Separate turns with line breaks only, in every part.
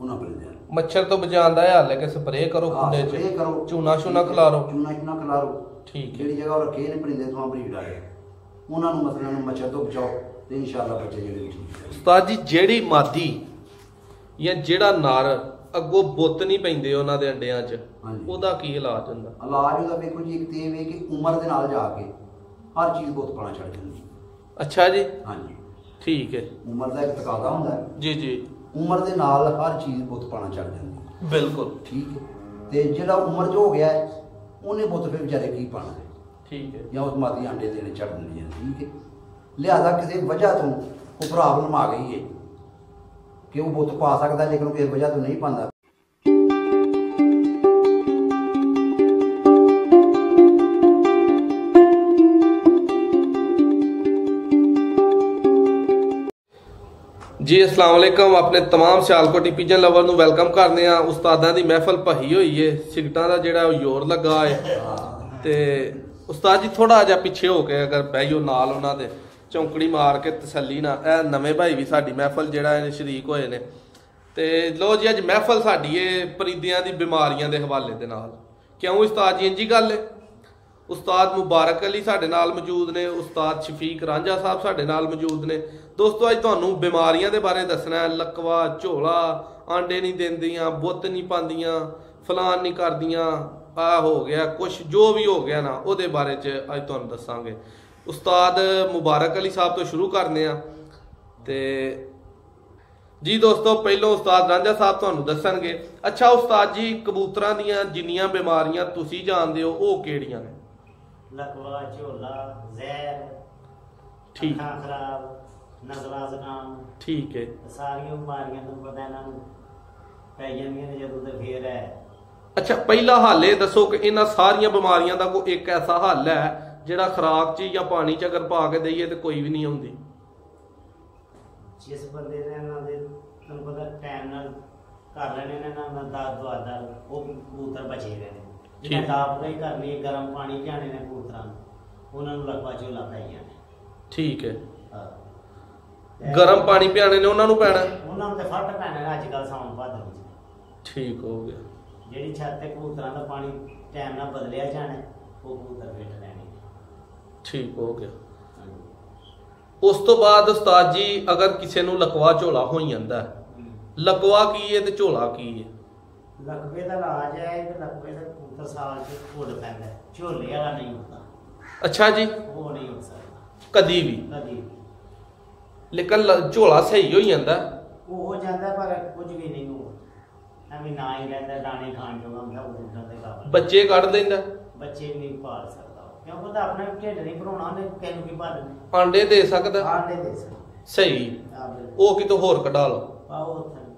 उन्हां परिंदियां
मच्छर तो बचाने का हाल है कि स्प्रे करो खुंडे
स्प्रे करो
चूना शूना खिलारो
खिलारो
ठीक
जिहड़ी जगह रखे ने परिंदे थमां ब्रीड आए उन्हां नूं मतलब मच्छर तो बचाओ ते इंशाअल्लाह बच्चे जिहड़े ठीक है।
उस्ताद जी जिहड़ी मादी या जिहड़ा नर अगों बुत नहीं पैंदे उन्हां दे अंडियां च ਉਹਦਾ ਕੀ ਇਲਾਜ ਹੁੰਦਾ?
इलाज ਉਹਦਾ ਵੇਖੋ ਜੀ ਇੱਕ ਤੇ ਇਹ ਕਿ ਉਮਰ ਦੇ ਨਾਲ ਜਾ ਕੇ ਹਰ ਚੀਜ਼ ਬਹੁਤ ਪਾਣਾ ਛੱਡ ਜਾਂਦੀ।
ਅੱਛਾ ਜੀ
ਹਾਂਜੀ
ਠੀਕ ਹੈ
ਉਮਰ ਦਾ ਇੱਕ ਤਕਾਜ਼ਾ ਹੁੰਦਾ ਹੈ
ਜੀ ਜੀ
ਉਮਰ ਦੇ ਨਾਲ ਹਰ ਚੀਜ਼ ਬਹੁਤ ਪਾਣਾ ਛੱਡ ਜਾਂਦੀ
ਬਿਲਕੁਲ
ਠੀਕ ਹੈ। ਤੇ ਜਿਹੜਾ ਉਮਰ ਜੋ ਹੋ ਗਿਆ ਉਹਨੇ ਬਹੁਤ ਫਿਰ ਵਿਚਾਰੇ ਕੀ ਪਾਣਾ
ਠੀਕ ਹੈ
ਜਾਂ ਉਸ ਮਾਦੀ ਆਂਡੇ ਦੇਣੇ ਛੱਡ ਦਿੰਦੀਆਂ ਠੀਕ ਹੈ। ਲਿਹਾਜ਼ਾ ਕਿਸੇ ਵਜ੍ਹਾ ਤੋਂ ਉਹ ਪ੍ਰੋਬਲਮ ਆ ਗਈ ਹੈ ਕਿ ਉਹ ਬਹੁਤ ਪਾ ਸਕਦਾ ਲੇਕਿਨ ਉਹ ਕਿਸੇ ਵਜ੍ਹਾ ਤੋਂ ਨਹੀਂ ਪਾਉਂਦਾ।
जी अस्सलाम वालेकुम अपने तमाम सियालकोटी पिजन लवर ਨੂੰ ਵੈਲਕਮ ਕਰਨੇ ਆ। ਉਸਤਾਦਾਂ ਦੀ ਮਹਿਫਲ ਭਹੀ ਹੋਈ ਏ ਸਿਗਟਾਂ ਦਾ ਜਿਹੜਾ ਜ਼ੋਰ ਲੱਗਾ ਏ ਤੇ ਉਸਤਾਦ ਜੀ ਥੋੜਾ ਜਿਹਾ ਪਿੱਛੇ ਹੋ ਕੇ ਅਗਰ ਬਹਿਓ ਨਾਲ ਉਹਨਾਂ ਦੇ ਚੌਂਕੜੀ ਮਾਰ ਕੇ ਤਸੱਲੀ ਨਾਲ ਇਹ ਨਵੇਂ ਭਾਈ ਵੀ ਸਾਡੀ ਮਹਿਫਲ ਜਿਹੜਾ ਇਹ ਸ਼ਰੀਕ ਹੋਏ ਨੇ ਤੇ ਲੋ ਜੀ ਅੱਜ ਮਹਿਫਲ ਸਾਡੀ ਏ ਪਰਿੰਦਿਆਂ ਦੀ ਬਿਮਾਰੀਆਂ ਦੇ ਹਵਾਲੇ ਦੇ ਨਾਲ ਕਿਉਂ ਉਸਤਾਦ ਜੀ ਇੰਜੀ ਗੱਲ ਏ। ਉਸਤਾਦ ਮੁਬਾਰਕ ਅਲੀ ਸਾਡੇ ਨਾਲ ਮੌਜੂਦ ਨੇ ਉਸਤਾਦ ਸ਼ਫੀਕ ਰਾਂਝਾ ਸਾਹਿਬ ਸਾਡੇ ਨਾਲ ਮੌਜੂਦ ਨੇ। ਦੋਸਤੋ ਅੱਜ ਤੁਹਾਨੂੰ ਬਿਮਾਰੀਆਂ ਦੇ ਬਾਰੇ ਦੱਸਣਾ ਹੈ। ਲਕਵਾ ਝੋਲਾ ਆਂਡੇ ਨਹੀਂ ਦਿੰਦੀਆਂ ਬੁੱਤ ਨਹੀਂ ਪਾਉਂਦੀਆਂ ਫਲਾਨ ਨਹੀਂ ਕਰਦੀਆਂ ਆ ਹੋ ਗਿਆ ਕੁਛ ਜੋ ਵੀ ਹੋ ਗਿਆ ਨਾ ਉਹਦੇ ਬਾਰੇ ਚ ਅੱਜ ਤੁਹਾਨੂੰ ਦੱਸਾਂਗੇ। ਉਸਤਾਦ ਮੁਬਾਰਕ ਅਲੀ ਸਾਹਿਬ ਤੋਂ ਸ਼ੁਰੂ ਕਰਨੇ ਆ ਤੇ जी दोस्तों पहलों उस्ताद रांझा साहब तुहानू दसणगे। अच्छा उस्ताद जी कबूतरां दीयां जिन्नियां बीमारियां तुसीं जानदे हो ओह किहड़ियां ने?
लकवा झोला जहर
ठीक
अखां खराब नज़ला ज़ुकाम
ठीक है
सारियां बीमारियां तुहानू पता इन्हां नूं पै जांदियां ने जदों ते फेर है।
अच्छा पहला हल ये दसो कि इन्हां सारियां बीमारियां दा कोई एक ऐसा हल है जिहड़ा खुराक च या पानी च अगर पा के दईए ते कोई भी नहीं आउंदी?
जिस बंदे ने ना दे तुहानू पता टाइम नाल कर लेने ने ना दाद दुआदा वो कबूतर बचे गए ने जिन्हें दाप नहीं करनी गर्म पानी पियाने ने कबूतरां नूं उन्हां नूं लकवा झोला पै जाने
ठीक है गर्म पानी पियाने ने उन्हां नूं पैना
उन्हां नूं ते फट पैने अजकल साउन भादर विच
ठीक हो गया।
जिहड़ी छत ते कबूतरां दा पानी टाइम नाल बदलिया जाना वो कबूतर फिट रहने
ठीक हो गया। उस तो बाद उस्ताद जी अगर किसी नूं लकवा झोला हो जांदा है लकवा की है ते झोला की है?
लकवे का इलाज है कि लकवे का कबूतर साल च उड़ पैंदा है झोले वाला नहीं होता।
अच्छा जी
वो नहीं हो सकता
कदी भी लेकिन झोला सही हो जांदा
वो हो जाता पर कुछ भी नहीं हो एवं ना ही रहता दाने खाण जोगा ਹੁੰਦਾ कबूतर ਦੇ ਕਾਬਲ
ਬੱਚੇ ਕੱਢ ਦਿੰਦਾ
ਬੱਚੇ ਵੀ ਨਹੀਂ ਪਾਲ ਸਕਦਾ क्यों पता अपने ढिड नहीं भराउणा ने किन की पालने
ਆਂਡੇ ਦੇ ਸਕਦਾ
आंडे दे सकदा
सही ਉਹ ਕਿਤੋਂ ਹੋਰ ਕਢਾ ਲਓ
ਆਓ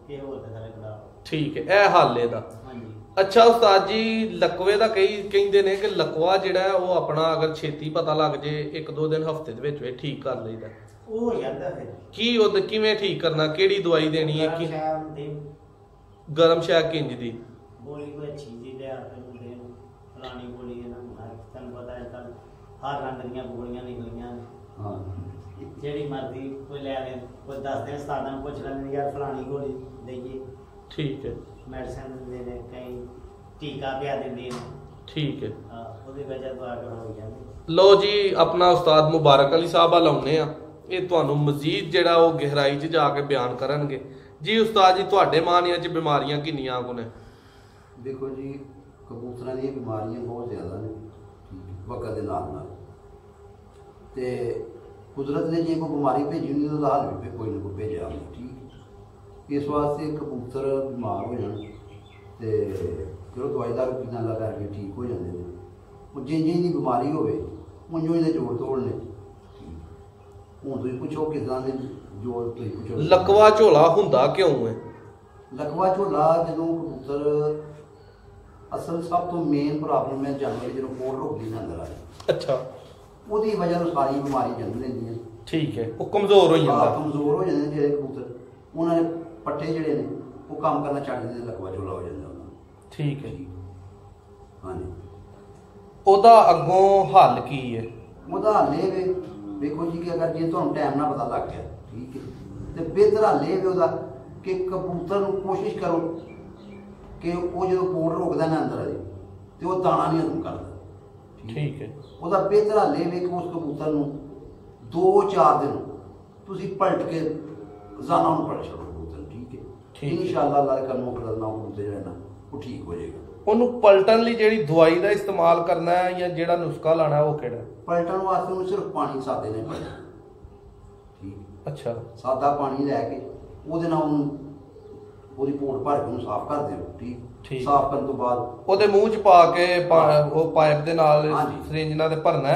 ਤੇ ਹੋਰ ਤੇ ਸਾਰੇ ਕਢਾ
ਠੀਕ ਹੈ ਇਹ ਹੱਲ ਇਹਦਾ।
ਹਾਂਜੀ
ਅੱਛਾ ਉਸਤਾਦ ਜੀ ਲਕਵੇ ਦਾ ਕਈ ਕਹਿੰਦੇ ਨੇ ਕਿ ਲਕਵਾ ਜਿਹੜਾ ਉਹ ਆਪਣਾ ਅਗਰ ਛੇਤੀ ਪਤਾ ਲੱਗ ਜੇ ਇੱਕ ਦੋ ਦਿਨ ਹਫਤੇ ਦੇ ਵਿੱਚ ਠੀਕ ਕਰ ਲਈਦਾ
ਉਹ ਹੋ ਜਾਂਦਾ ਫਿਰ
ਕੀ ਉਹ ਕਿਵੇਂ ਠੀਕ ਕਰਨਾ ਕਿਹੜੀ ਦਵਾਈ ਦੇਣੀ ਹੈ ਕਿ ਗਰਮ ਸ਼ਾਇਦ ਕਿੰਜ ਦੀ
ਗੋਲੀ ਕੋਈ ਅੱਛੀ ਜੀ ਲਿਆ ਕੇ ਦੇ ਪੁਰਾਣੀ ਗੋਲੀ ਇਹਨਾਂ ਨੂੰ ਤੁਹਾਨੂੰ ਪਤਾ ਹੈ ਕੱਲ ਹਰ ਰੰਗ ਦੀਆਂ ਗੋਲੀਆਂ ਨਿਕਲੀਆਂ
ਹਾਂ
ਜਿਹੜੀ ਮਰਜ਼ੀ ਕੋਈ ਲੈ ਲੈ ਕੋਈ ਦੱਸ ਦੇ ਉਸਤਾਦਾਂ ਨੂੰ ਪੁੱਛ ਲੈਂਦੇ ਯਾਰ ਫਲਾਣੀ ਗੋਲੀ ਦੇਈਏ
ਠੀਕ ਹੈ
ਮੈਡੀਸਨ ਦਿੰਦੇ ਨੇ ਕਈ ਟੀਕਾ ਪਿਆ ਦਿੰਦੇ ਨੇ
ਠੀਕ ਹੈ
ਉਹਦੀ ਵਜ੍ਹਾ ਤੋਂ ਆ ਕੇ ਹੋ ਜਾਂਦੀ।
ਲੋ ਜੀ ਆਪਣਾ ਉਸਤਾਦ ਮੁਬਾਰਕ ਅਲੀ ਸਾਹਿਬ ਲਾਉਨੇ ਆ ਇਹ ਤੁਹਾਨੂੰ ਮਜ਼ੀਦ ਜਿਹੜਾ ਉਹ ਗਹਿਰਾਈ 'ਚ ਜਾ ਕੇ ਬਿਆਨ ਕਰਨਗੇ। जी उस्ताद जी तुहाडे मानिया च बीमारियां किन्नियां कुछ ने?
देखो जी कबूतरां दी बीमारियां बहुत ज़्यादा ने वक्त दे नाल ते कुदरत ने जे कोई बीमारी भेजी होंदी तो हाल भी कोई ना कोई भेजा होंदा ठीक इस वास्ते कबूतर बीमार हो जान ते चलो दवाई दारू पीना ला करके ठीक हो जाते हैं वो जिं जिं दी बीमारी होवे उंज उंज दे जोड़ तोड़ ने हुण तुसीं पुछो किस तरह दे
लकवा झोला हुंदा क्यों है?
लकवा झोला जो कबूतर असल सब तो मेन प्रॉब्लम है जानवर जो कोड़ रोगी के अंदर आए
अच्छा
वो वजह तो सारी बीमारी जन्म लेंदी
ठीक है वो कमजोर हो जाता
कमजोर हो जाते जो कबूतर उन्होंने पट्टे जोड़े ने वो काम करना छड्ड देंगे लकवा झोला हो जाता
ठीक है
हाँ जी
ओदा अगों हल की है?
ओदा हल ये देखो जी कि अगर जे तुहानू टाइम ना पता लग गया ठीक है तो बेहतर हल ये कि कबूतर कोशिश करो कि वो जो पोड़ रोकता ना अंदर अजे तो वो दाना नहीं हजम करता।
ठीक है।
ਉਹਦਾ ਬਿਹਤਰ ਹੱਲ ਇਹ ਵੇ ਕਿ ਉਸ ਕਬੂਤਰ ਨੂੰ 2-4 ਦਿਨ ਤੁਸੀਂ ਪਲਟ ਕੇ ਰੋਜ਼ਾਨਾ ਨੂੰ ਪਲਟ ਛੱਡੋ ਕਬੂਤਰ ਨੂੰ, ਠੀਕ ਹੈ। ਇਨਸ਼ਾਅੱਲਾ ਅੱਲਾਹ ਦੇ ਕਰਮ ਨਾਲ ਕਬੂਤਰ ਜਿਹੜਾ ਨਾ ਉਹ ਠੀਕ ਹੋ ਜਾਏਗਾ।
ਉਹਨੂੰ ਪਲਟਣ ਲਈ ਜਿਹੜੀ ਦਵਾਈ ਦਾ ਇਸਤੇਮਾਲ ਕਰਨਾ ਹੈ ਜਾਂ ਜਿਹੜਾ ਨੁਸਖਾ ਲਾਣਾ ਉਹ ਕਿਹੜਾ?
ਪਲਟਣ ਵਾਸਤੇ ਉਹਨੂੰ ਸਿਰਫ ਪਾਣੀ ਸਾਦੇ ਨੇ ਪਾਣਾ, ਠੀਕ।
ਅੱਛਾ।
ਸਾਦਾ ਪਾਣੀ ਲੈ ਕੇ ਉਹਦੇ ਨਾਲ ਉਹਨੂੰ ਉਹਦੀ ਪੋੜ ਭਰ ਕੇ ਉਹਨੂੰ ਸਾਫ਼ ਕਰ ਦਿਓ, ਠੀਕ। ਸਾਫ਼ ਕਰਨ ਤੋਂ ਬਾਅਦ
ਉਹਦੇ ਮੂੰਹ 'ਚ ਪਾ ਕੇ ਉਹ ਪਾਈਪ ਦੇ ਨਾਲ ਸਿਰਿੰਜ ਨਾਲ ਤੇ ਭਰਨਾ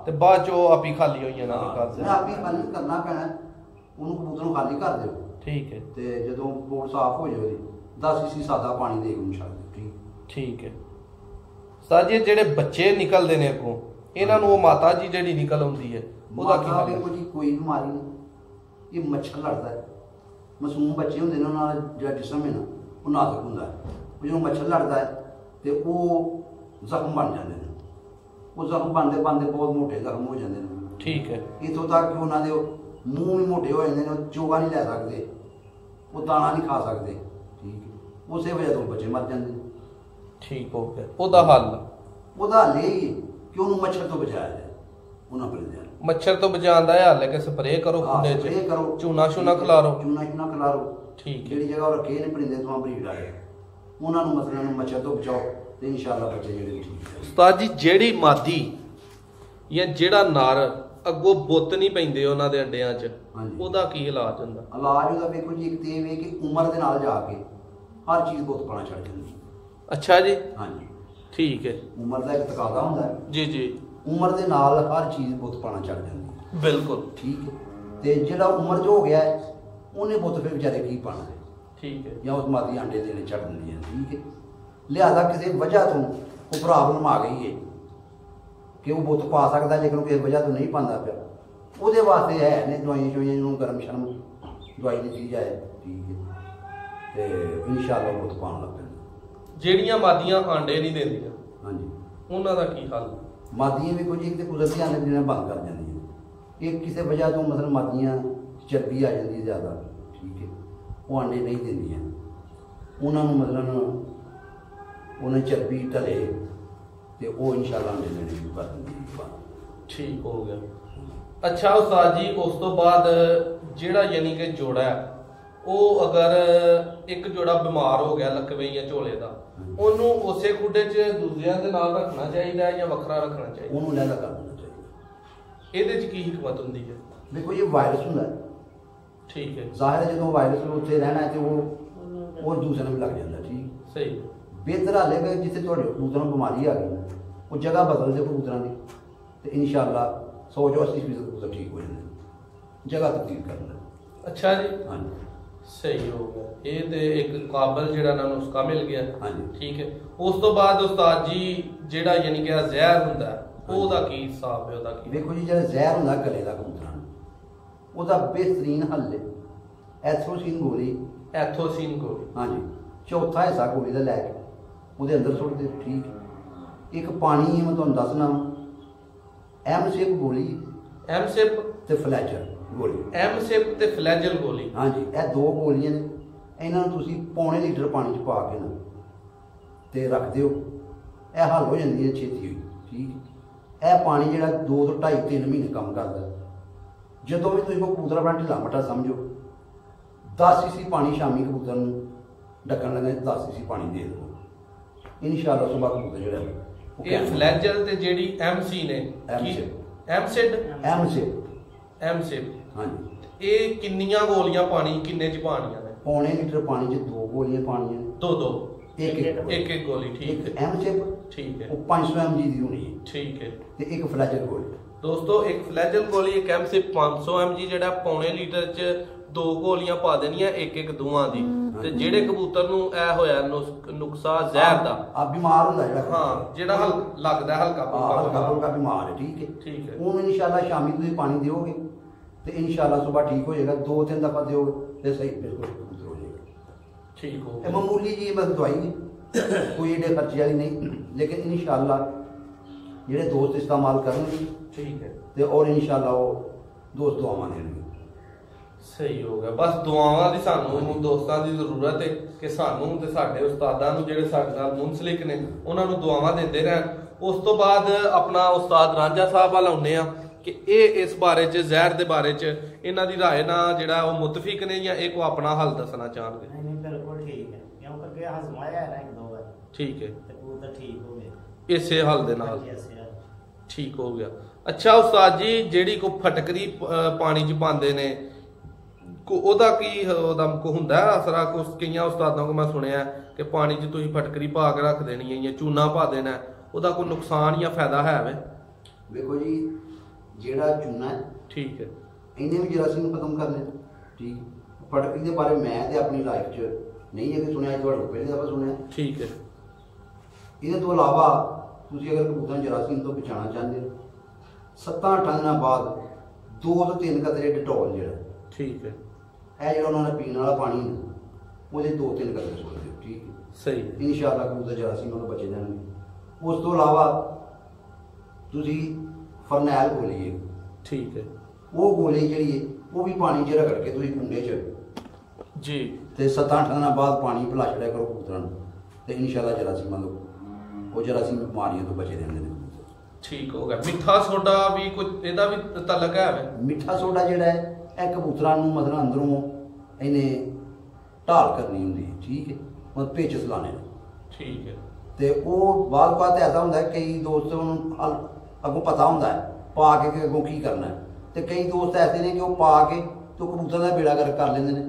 ਤੇ ਬਾਅਦ 'ਚ ਉਹ ਆਪੀ ਖਾਲੀ ਹੋਈ ਜਾਣਾ ਕਰ ਦੇਣਾ।
ਆਪੀ ਖਾਲੀ ਕਰਨਾ ਪੈਣਾ, ਉਹਨੂੰ ਕਬੂਤਰ ਨੂੰ ਖਾਲੀ ਕਰ ਦਿਓ,
ਠੀਕ ਹੈ।
ਤੇ ਜਦੋਂ ਪੋੜ ਸਾਫ਼ ਹੋ ਜਾਵੇ ਉਹਦੀ 10 cc ਸਾਦਾ ਪਾਣੀ ਦੇ ਕੇ ਉਹਨੂੰ ਛੱਡ ਦਿਓ, ਠੀਕ।
ਠੀਕ ਹੈ। ਸਾਜੀ ਜਿਹੜੇ ਬੱਚੇ ਨਿਕਲਦੇ ਨੇ ਅੱਗੋਂ ਇਹਨਾਂ ਨੂੰ ਉਹ ਮਾਤਾ ਜੀ ਜਿਹੜੀ ਨਿਕਲ ਆਉਂਦੀ ਹੈ ਉਹਦਾ ਕੀ ਹਾਲ ਹੈ?
ਦੇਖੋ ਜੀ ਕੋਈ ਬਿਮਾਰੀ ਨਹੀਂ, ਇਹ ਮੱਛਰ ਲੜਦਾ ਹੈ। ਮਾਸੂਮ ਬੱਚੇ ਹੁੰਦੇ ਨੇ ਉਹਨਾਂ ਨਾਲ ਜਿਹੜਾ ਜਿਸਮ ਹੈ ਨਾ ਉਹ ਨਾਜ਼ੁਕ ਹੁੰਦਾ ਹੈ, ਜਦੋਂ ਮੱਛਰ ਲੜਦਾ ਹੈ ਤੇ ਉਹ ਜ਼ਖਮ ਬਣ ਜਾਂਦੇ ਨੇ। ਉਹ ਜ਼ਖਮ ਬਣਦੇ ਬਣਦੇ ਬਹੁਤ ਮੋਟੇ ਜ਼ਖਮ ਹੋ ਜਾਂਦੇ ਨੇ,
ਠੀਕ ਹੈ।
ਇੱਥੋਂ ਤੱਕ ਕਿ ਉਹਨਾਂ ਦੇ ਮੂੰਹ ਵੀ ਮੋਟੇ ਹੋ ਜਾਂਦੇ ਨੇ, ਉਹ ਚੋਗਾ ਨਹੀਂ ਲੈ ਸਕਦੇ, ਉਹ ਦਾਣਾ ਨਹੀਂ ਖਾ ਸਕਦੇ, ਠੀਕ ਹੈ। ਉਸੇ ਵਜ੍ਹਾ ਤੋਂ ਬੱਚੇ ਮਰ ਜਾਂਦੇ ਨੇ।
ਠੀਕ ਹੋ ਗਿਆ। ਉਹਦਾ ਹੱਲ
ਇਹ ਹੀ ਕਿ ਉਹਨੂੰ ਮੱਛਰ ਤੋਂ ਬਚਾਇਆ ਜਾਏ। ਉਹਨਾਂ ਪਰਿੰਦਿਆਂ ਨੂੰ
ਮੱਛਰ ਤੋਂ ਬਚਾਉਣ ਦਾ ਹੱਲ ਹੈ ਕਿ ਸਪਰੇਅ ਕਰੋ ਖੁੱਡੇ 'ਚ, ਚੂਨਾ ਖਿਲਾਰੋ,
ਚੂਨਾ ਖਿਲਾਰੋ,
ਠੀਕ।
ਜਿਹੜੀ ਜਗ੍ਹਾ ਉਹ ਰੱਖੇ ਨੇ ਪਰਿੰਦੇ ਤੋਂ ਬਰੀਡ ਆਏ ਉਹਨਾਂ ਨੂੰ ਮਸਲਾਂ ਮੱਛਰ ਤੋਂ ਬਚਾਓ ਤੇ ਇਨਸ਼ਾਅੱਲਾ ਬੱਚੇ ਜਿਹੜੇ ਠੀਕ ਹੈ।
ਉਸਤਾਦ ਜੀ ਜਿਹੜੀ ਮਾਦੀ ਜਾਂ ਜਿਹੜਾ ਨਰ ਅੱਗੋਂ ਬੁੱਤ ਨਹੀਂ ਪੈਂਦੇ ਉਹਨਾਂ ਦੇ ਅੰਡਿਆਂ 'ਚ, ਉਹਦਾ ਕੀ ਇਲਾਜ ਹੁੰਦਾ?
ਇਲਾਜ ਉਹਦਾ ਵੇਖੋ ਜੀ, ਇੱਕ ਤੇ ਇਹ ਵੇ ਕਿ ਉਮਰ ਦੇ ਨਾਲ ਜਾ ਕੇ ਹਰ ਚੀਜ਼ ਬੁੱਤ ਪਾਣਾ ਛੱਡ ਜਾਂਦੀ।
ਅੱਛਾ ਜੀ।
ਹਾਂਜੀ,
ਠੀਕ ਹੈ।
ਉਮਰ ਦਾ ਇੱਕ ਤਕਾਜ਼ਾ ਹੁੰਦਾ ਹੈ
ਜੀ ਜੀ।
ਉਮਰ ਦੇ ਨਾਲ ਹਰ ਚੀਜ਼ ਬੁੱਤ ਪਾਣਾ ਛੱਡ ਜਾਂਦੀ,
ਬਿਲਕੁਲ
ਠੀਕ ਹੈ। ਤੇ ਜਿਹੜਾ ਉਮਰ 'ਚ ਹੋ ਗਿਆ ਹੈ ਉਹਨੇ ਬੁੱਤ ਫਿਰ ਵਿਚਾਰੇ ਕੀ ਪਾਣਾ ਹੈ,
ਠੀਕ ਹੈ।
ਜਾਂ ਉਸ ਮਾਦੀ ਆਂਡੇ ਦੇਣੇ ਛੱਡ ਦਿੰਦੀ ਹੈ, ਠੀਕ ਹੈ। ਲਿਹਾਜ਼ਾ ਕਿਸੇ ਵਜ੍ਹਾ ਤੋਂ ਉਹ ਪ੍ਰੋਬਲਮ ਆ ਗਈ ਹੈ ਕਿ ਉਹ ਬੁੱਤ ਪਾ ਸਕਦਾ ਲੇਕਿਨ ਕਿਸੇ ਵਜ੍ਹਾ ਤੋਂ ਨਹੀਂ ਪਾਉਂਦਾ ਪਿਆ, ਉਹਦੇ ਵਾਸਤੇ ਹੈ ਨੇ ਦਵਾਈਆਂ ਸ਼ਵਾਈਆਂ ਨੂੰ ਗਰਮ ਸ਼ਰਮ ਦਵਾਈ ਦੀ ਚੀਜ਼ ਹੈ, ਠੀਕ ਹੈ। ਤੇ ਇਨਸ਼ਾਅੱਲਾ ਬੁੱਤ ਪਾਉਣ ਲੱਗ ਪੈਂਦਾ।
ਜਿਹੜੀਆਂ ਮਾਦੀਆਂ ਆਂਡੇ ਨਹੀਂ ਦਿੰਦੀਆਂ,
ਹਾਂਜੀ,
ਉਹਨਾਂ ਦਾ ਕੀ ਹੱਲ?
ਮਾਦੀਆਂ ਵੀ ਕੁਝ ਇੱਕ ਤੇ ਕੁਦਰਤੀ ਆਂਡੇ ਦੇਣਾ ਬੰਦ ਕਰ ਜਾਂਦੀਆਂ, ਇਹ ਕਿਸੇ ਵਜ੍ਹਾ ਤੋਂ ਮਤਲਬ ਮਾਦੀਆਂ ਚਰਬੀ ਆ ਜਾਂਦੀ ਜ਼ਿਆਦਾ, ਠੀਕ ਹੈ, ਉਹ ਆਂਡੇ ਨਹੀਂ ਦਿੰਦੀਆਂ। ਉਹਨਾਂ ਨੂੰ ਮਤਲਬ ਉਹਨਾਂ ਚਰਬੀ ਢਲੇ ਤੇ ਉਹ ਇਨਸ਼ਾਅੱਲਾ ਆਂਡੇ ਦੇਣੇ ਸ਼ੁਰੂ ਕਰ ਦਿੰਦੀ।
ਠੀਕ ਹੋ ਗਿਆ। ਅੱਛਾ ਉਸਤਾਦ ਜੀ, ਉਸ ਤੋਂ ਬਾਅਦ ਜਿਹੜਾ ਯਾਨੀ ਕਿ ਜੋੜਾ ਹੈ ਉਹ ਅਗਰ ਇੱਕ ਜੋੜਾ ਬਿਮਾਰ ਹੋ ਗਿਆ ਲਕਵੇ ਜਾਂ ਝੋਲੇ ਦਾ, ਉਹਨੂੰ ਉਸੇ ਖੁੱਡੇ 'ਚ ਦੂਜਿਆਂ ਦੇ ਨਾਲ ਰੱਖਣਾ ਚਾਹੀਦਾ ਜਾਂ ਵੱਖਰਾ ਰੱਖਣਾ ਚਾਹੀਦਾ?
ਉਹਨੂੰ ਲਹਿਦਾ ਕਰ ਦੇਣਾ ਚਾਹੀਦਾ।
ਇਹਦੇ 'ਚ ਕੀ ਹਿਕਮਤ ਹੁੰਦੀ ਹੈ?
ਦੇਖੋ ਇਹ ਵਾਇਰਸ ਹੁੰਦਾ ਹੈ,
ਠੀਕ ਹੈ।
ਜ਼ਾਹਿਰ ਹੈ ਜਦੋਂ ਵਾਇਰਸ ਉੱਥੇ ਰਹਿਣਾ ਹੈ ਤੇ ਉਹ ਦੂਸਰੇ ਨੂੰ ਵੀ ਲੱਗ ਜਾਂਦਾ, ਠੀਕ
ਸਹੀ।
ਬਿਹਤਰ ਹਾਲ ਹੈ ਕਿ ਜਿੱਥੇ ਤੁਹਾਡੇ ਕਬੂਤਰਾਂ ਨੂੰ ਬਿਮਾਰੀ ਆ ਗਈ ਉਹ ਜਗ੍ਹਾ ਬਦਲ ਦਿਓ ਕਬੂਤਰਾਂ ਦੀ ਤੇ ਇਨਸ਼ਾਅੱਲਾ 100-80% ਕਬੂਤਰ ਠੀਕ ਹੋ ਜਾਂਦੇ, ਜਗ੍ਹਾ ਤਬਦੀਲ ਕਰਨਾ।
ਅੱਛਾ ਜੀ।
ਹਾਂਜੀ,
ਸਹੀ ਹੋ ਗਿਆ। ਇਹ ਤੇ ਇੱਕ ਕਾਬਲ ਜਿਹੜਾ ਨਾ ਨੁਸਖਾ ਮਿਲ ਗਿਆ।
ਹਾਂਜੀ,
ਠੀਕ ਹੈ। ਉਸ ਤੋਂ ਬਾਅਦ ਉਸਤਾਦ ਜੀ ਜਿਹੜਾ ਯਾਨੀ ਕਿ ਜ਼ਹਿਰ ਹੁੰਦਾ ਉਹਦਾ ਕੀ ਹਿਸਾਬ ਹੈ? ਉਹਦਾ ਕੀ?
ਵੇਖੋ ਜੀ, ਜਿਹੜਾ ਜ਼ਹਿਰ ਹੁੰਦਾ ਗਲੇ ਦਾ ਕਬੂਤਰਾਂ ਨੂੰ, ਉਹਦਾ ਬਿਹਤਰੀਨ ਹੱਲ ਹੈ ਐਥਰੋਸੀਨ ਗੋਲੀ।
ਐਥੋਸੀਨ ਗੋਲੀ,
ਹਾਂਜੀ, ਚੌਥਾ ਹਿੱਸਾ ਗੋਲੀ ਦਾ ਲੈ ਕੇ ਉਹਦੇ ਅੰਦਰ ਸੁੱਟ ਦਿਓ, ਠੀਕ। ਇੱਕ ਪਾਣੀ ਮੈਂ ਤੁਹਾਨੂੰ ਦੱਸਣਾ, ਐਮਸਿਪ ਗੋਲੀ,
ਐਮਸਿਪ
ਤੇ ਫਲੈਜਰ ਗੋਲੀ।
ਐਮਸਿਪ ਤੇ ਫਲੈਜਲ ਗੋਲੀ,
ਹਾਂਜੀ, ਇਹ 2 ਗੋਲੀਆਂ ਨੇ। ਇਹਨਾਂ ਨੂੰ ਤੁਸੀਂ ਪੌਣੇ ਲੀਟਰ ਪਾਣੀ 'ਚ ਪਾ ਕੇ ਨਾ ਤੇ ਰੱਖ ਦਿਓ, ਇਹ ਹੱਲ ਹੋ ਜਾਂਦੀ ਹੈ ਛੇਤੀ ਹੋਈ, ਠੀਕ। ਇਹ ਪਾਣੀ ਜਿਹੜਾ 2 ਤੋਂ 2.5-3 ਮਹੀਨੇ ਕੰਮ ਕਰਦਾ। ਜਦੋਂ ਵੀ ਤੁਸੀਂ ਕੋਈ ਕਬੂਤਰ ਆਪਣਾ ਢਿੱਲਾ ਮੱਠਾ ਸਮਝੋ, 10 cc ਪਾਣੀ ਸ਼ਾਮੀ ਕਬੂਤਰ ਨੂੰ ਢੱਕਣ ਲੱਗਾ 10 cc ਪਾਣੀ ਦੇ ਦਿਓ, ਇਨਸ਼ਾਅੱਲਾ ਸੁਬਾਹ ਕਬੂਤਰ ਜਿਹੜਾ
ਇਹ ਫਲੈਜਲ ਤੇ ਜਿਹੜੀ ਐਮਸੀ ਨੇ ਐਮਸਿਡ ਹਾਂਜੀ, ਇਹ ਕਿੰਨੀਆਂ ਗੋਲੀਆਂ ਪਾਣੀ ਕਿੰਨੇ 'ਚ ਪਾਣੀਆਂ ਨੇ?
ਪੌਣੇ ਲੀਟਰ ਪਾਣੀ 'ਚ 2 ਗੋਲੀਆਂ ਪਾਣੀਆਂ ਨੇ।
2
ਇੱਕ
ਗੋਲੀ, ਠੀਕ ਹੈ।
ਐਮਸਿਪ,
ਠੀਕ ਹੈ,
ਉਹ 500 mg ਦੀ ਹੋਣੀ ਹੈ,
ਠੀਕ ਹੈ।
ਤੇ ਇੱਕ ਫਲੈਜਰ ਗੋਲੀ।
ਦੋਸਤੋ, ਇੱਕ ਫਲੈਜਲ ਗੋਲੀ, ਇੱਕ ਐਮਸਿਪ 500 mg ਜਿਹੜਾ ਪੌਣੇ ਲੀਟਰ 'ਚ 2 ਗੋਲੀਆਂ ਪਾ ਦੇਣੀਆਂ ਇੱਕ ਦੋਵਾਂ ਦੀ। ਤੇ ਜਿਹੜੇ ਕਬੂਤਰ ਨੂੰ ਇਹ ਹੋਇਆ ਨੁਕਸਾ ਜ਼ਹਿਰ ਦਾ,
ਆ ਬਿਮਾਰ ਹੁੰਦਾ ਜਿਹੜਾ,
ਹਾਂ, ਜਿਹੜਾ ਲੱਗਦਾ ਹਲਕਾ
ਫੁਲਕਾ ਬਿਮਾਰ ਹੈ, ਠੀਕ ਹੈ,
ਠੀਕ ਹੈ।
ਉਹਨੂੰ ਇਨਸ਼ਾਅੱਲਾ ਸ਼ਾਮੀ ਤੁਸੀਂ ਪਾਣੀ ਦਿਓਗੇ ਤੇ ਇਨਸ਼ਾਅੱਲਾ ਸੁਬਾਹ ਠੀਕ ਹੋ ਜਾਏਗਾ। 2-3 ਦਫਾ ਦਿਓਗੇ ਤੇ ਸਹੀ ਬਿਲਕੁਲ ਕਬੂਤਰ ਹੋ ਜਾਏਗਾ,
ਠੀਕ ਹੋ
ਇਹ ਮਾਮੂਲੀ ਜੀ ਬਸ ਦਵਾਈ ਨਹੀਂ, ਕੋਈ ਏਡੇ ਖਰਚੇ ਵਾਲੀ ਨਹੀਂ, ਲੇਕਿਨ ਇਨਸ਼ਾਅੱਲਾ ਜਿਹੜੇ ਦੋਸਤ ਇਸਤੇਮਾਲ ਕਰਨਗੇ,
ਠੀਕ ਹੈ,
ਤੇ ਔਰ ਇਨਸ਼ਾਅੱਲਾ ਉਹ ਦੋਸਤ ਦੁਆਵਾਂ ਦੇਣਗੇ।
ਸਹੀ ਹੋ ਗਿਆ। ਬਸ ਦੁਆਵਾਂ ਦੀ ਸਾਨੂੰ ਦੋਸਤਾਂ ਦੀ ਜ਼ਰੂਰਤ ਹੈ ਕਿ ਸਾਨੂੰ ਤੇ ਸਾਡੇ ਉਸਤਾਦਾਂ ਨੂੰ ਜਿਹੜੇ ਸਾਡੇ ਨਾਲ ਮੁਨਸਲਿਕ ਨੇ ਉਹਨਾਂ ਨੂੰ ਦੁਆਵਾਂ ਦਿੰਦੇ ਰਹਿਣ। ਉਸ ਤੋਂ ਬਾਅਦ ਆਪਣਾ ਉਸਤਾਦ ਰਾਂਝਾ ਸਾਹਿਬ ਵੱਲ ਆਉਂਦੇ ਆ ਕਿ ਇਹ ਇਸ ਬਾਰੇ 'ਚ ਜ਼ਹਿਰ ਦੇ ਬਾਰੇ 'ਚ ਇਹਨਾਂ ਦੀ ਰਾਏ ਨਾਲ ਜਿਹੜਾ ਉਹ ਮੁਤਫਿਕ ਨੇ ਜਾਂ ਇਹ ਕੋ ਆਪਣਾ ਹੱਲ ਦੱਸਣਾ ਚਾਹਣਗੇ।
ਨਹੀਂ ਬਿਲਕੁਲ ਠੀਕ ਹੈ, ਕਿਉਂ ਕਰਕੇ ਹਜ਼ਮਾਇਆ ਹੈ ਨਾ 1-2 ਵਾਰ।
ਠੀਕ ਹੈ,
ਤੇ ਕਬੂਤਰ ਠੀਕ ਹੋ ਗਏ
ਇਸੇ ਹੱਲ ਦੇ ਨਾਲ
ਹਾਂਜੀ, ਇਸੇ ਹਾਲ।
ਠੀਕ ਹੋ ਗਿਆ। ਅੱਛਾ ਉਸਤਾਦ ਜੀ, ਜਿਹੜੀ ਕੋ ਫਟਕਰੀ ਪਾਣੀ 'ਚ ਪਾਉਂਦੇ ਨੇ ਉਹਦਾ ਕੀ ਉਹਦਾ ਕੋ ਹੁੰਦਾ ਅਸਰਾ? ਕੁਛ ਕਈਆਂ ਉਸਤਾਦਾਂ ਕੋ ਮੈਂ ਸੁਣਿਆ ਕਿ ਪਾਣੀ 'ਚ ਤੁਸੀਂ ਫਟਕਰੀ ਪਾ ਕੇ ਰੱਖ ਦੇਣੀ ਹੈ ਜਾਂ ਚੂਨਾ ਪਾ ਦੇਣਾ, ਉਹਦਾ ਕੋਈ ਨੁਕਸਾਨ ਜਾਂ ਫਾਇਦਾ ਹੈ ਵੇ?
ਵੇਖੋ ਜੀ, ਜਿਹੜਾ ਚੂਨਾ ਹੈ
ਠੀਕ ਹੈ,
ਇਹਨੇ ਵੀ ਜਰਾਸੀਮ ਖਤਮ ਕਰਨੇ। ਠੀਕ, ਫਟਕਰੀ ਦੇ ਬਾਰੇ ਮੈਂ ਤੇ ਆਪਣੀ ਲਾਈਫ 'ਚ ਨਹੀਂ ਹੈ ਕਿ ਸੁਣਿਆ, ਤੁਹਾਡੇ ਕੋਲ ਪਹਿਲੀ ਦਫਾ ਸੁਣਿਆ।
ਠੀਕ ਹੈ।
ਇਹਦੇ ਤੋਂ ਇਲਾਵਾ ਤੁਸੀਂ ਅਗਰ ਕਬੂਤਰਾਂ ਜਰਾਸੀਮ ਤੋਂ ਬਚਾਉਣਾ ਚਾਹੁੰਦੇ ਹੋ 7-8 ਦਿਨਾਂ ਬਾਅਦ 2 ਤੋਂ 3 ਕਤਰੇ ਡਿਟੋਲ ਜਿਹੜਾ,
ਠੀਕ ਹੈ,
ਇਹ ਜਿਹੜਾ ਉਹਨਾਂ ਨੇ ਪੀਣ ਵਾਲਾ ਪਾਣੀ ਨਾ ਉਹਦੇ 2-3 ਕਤਰੇ ਸੁੱਟ ਦਿਓ। ਠੀਕ ਹੈ,
ਸਹੀ,
ਇਨਸ਼ਾਅੱਲਾ ਕਬੂਤਰ ਜਰਾਸੀਮ ਤੋਂ ਬਚੇ ਜਾਣਗੇ। ਉਸ ਤੋਂ ਇਲਾਵਾ ਤੁਸੀਂ ਫਰਨੈਲ ਗੋਲੀ ਹੈ,
ਠੀਕ ਹੈ,
ਉਹ ਗੋਲੀ ਜਿਹੜੀ ਹੈ ਉਹ ਵੀ ਪਾਣੀ 'ਚ ਰਗੜ ਕੇ ਤੁਸੀਂ ਕੁੰਡੇ 'ਚ
ਜੀ,
ਤੇ 7-8 ਦਿਨਾਂ ਬਾਅਦ ਪਾਣੀ ਪਿਲਾ ਛੜਿਆ ਕਰੋ ਕਬੂਤਰਾਂ ਨੂੰ, ਤੇ ਇਨਸ਼ਾਅੱਲਾ ਜਰਾਸੀਮਾਂ ਤੋਂ ਉਹ ਜਰਾਸੀਮ ਬਿਮਾਰੀਆਂ ਤੋਂ ਬਚੇ ਰਹਿੰਦੇ ਨੇ ਕਬੂਤਰ।
ਠੀਕ ਹੋ ਗਿਆ। ਮਿੱਠਾ ਸੋਡਾ ਵੀ ਕੁਝ ਇਹਦਾ ਵੀ ਤਲਕ ਹੈ ਵੇ?
ਮਿੱਠਾ ਸੋਡਾ ਜਿਹੜਾ ਹੈ ਇਹ ਕਬੂਤਰਾਂ ਨੂੰ ਮਤਲਬ ਅੰਦਰੋਂ ਇਹਨੇ ਢਾਲ ਕਰਨੀ ਹੁੰਦੀ ਹੈ। ਠੀਕ ਹੈ, ਮਤਲਬ ਪੇਚਸ ਲਾਣੇ ਨੇ।
ਠੀਕ ਹੈ,
ਤੇ ਉਹ ਬਾਅਦ ਐਸਾ ਹੁੰਦਾ ਹੈ ਕਈ ਦੋਸਤ ਨੂੰ ਅੱਗੋਂ ਪਤਾ ਹੁੰਦਾ ਹੈ ਪਾ ਕੇ ਕਿ ਅੱਗੋਂ ਕੀ ਕਰਨਾ ਹੈ, ਤੇ ਕਈ ਦੋਸਤ ਐਸੇ ਨੇ ਕਿ ਉਹ ਪਾ ਕੇ ਤੇ ਉਹ ਕਬੂਤਰ ਦਾ ਬੇੜਾ ਗਰਕ ਕਰ ਲੈਂਦੇ ਨੇ,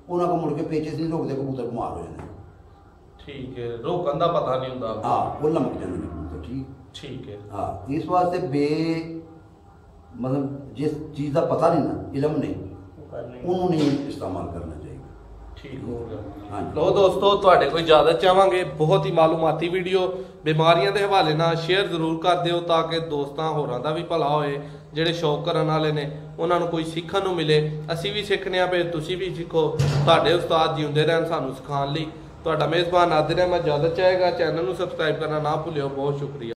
ਉਹਨਾਂ ਕੋਲ ਮੁੜ ਕੇ ਪੇਚਸ ਨਹੀਂ ਰੋਕਦੇ, ਕਬੂਤਰ ਬਿਮਾਰ ਹੋ ਜਾਂਦੇ ਨੇ।
ਠੀਕ ਹੈ, ਰੋਕਣ ਦਾ ਪਤਾ ਨਹੀਂ ਹੁੰਦਾ।
ਹਾਂ, ਉਹ ਲਮਕ ਜਾਂਦੇ ਨੇ ਕਬੂਤਰ। ਠੀਕ,
ਠੀਕ ਹੈ,
ਹਾਂ, ਇਸ ਵਾਸਤੇ ਮਤਲਬ ਜਿਸ ਚੀਜ਼ ਦਾ ਪਤਾ ਨਹੀਂ ਨਾ, ਇਲਮ ਨਹੀਂ,
ਉਹ ਕਰਨੇ
ਉਹਨੂੰ ਨਹੀਂ ਇਸਤੇਮਾਲ ਕਰਨਾ ਚਾਹੀਦਾ।
ਠੀਕ ਹੋ ਗਿਆ।
ਹਾਂਜੀ।
ਲੋ ਦੋਸਤੋ, ਤੁਹਾਡੇ ਕੋਈ ਇਜਾਜ਼ਤ ਚਾਹਾਂਗੇ। ਬਹੁਤ ਹੀ ਮਾਲੂਮਾਤੀ ਵੀਡੀਓ ਬਿਮਾਰੀਆਂ ਦੇ ਹਵਾਲੇ ਨਾਲ ਸ਼ੇਅਰ ਜ਼ਰੂਰ ਕਰ ਦਿਓ ਤਾਂ ਕਿ ਦੋਸਤਾਂ ਹੋਰਾਂ ਦਾ ਵੀ ਭਲਾ ਹੋਏ, ਜਿਹੜੇ ਸ਼ੌਕ ਕਰਨ ਵਾਲੇ ਨੇ ਉਹਨਾਂ ਨੂੰ ਕੋਈ ਸਿੱਖਣ ਨੂੰ ਮਿਲੇ। ਅਸੀਂ ਵੀ ਸਿੱਖਨੇ ਆ, ਫਿਰ ਤੁਸੀਂ ਵੀ ਸਿੱਖੋ। ਤੁਹਾਡੇ ਉਸਤਾਦ ਜਿਉਂਦੇ ਰਹਿਣ ਸਾਨੂੰ ਸਿਖਾਉਣ ਲਈ। ਤੁਹਾਡਾ ਮੇਜ਼ਬਾਨ ਨਾਜ਼ਰ ਅਹਿਮਦ ਇਜਾਜ਼ਤ ਚਾਹੇਗਾ। ਚੈਨਲ ਨੂੰ ਸਬਸਕ੍ਰਾਈਬ ਕਰਨਾ ਨਾ ਭੁੱਲਿਓ। ਬਹੁਤ ਸ਼ੁਕਰੀਆ।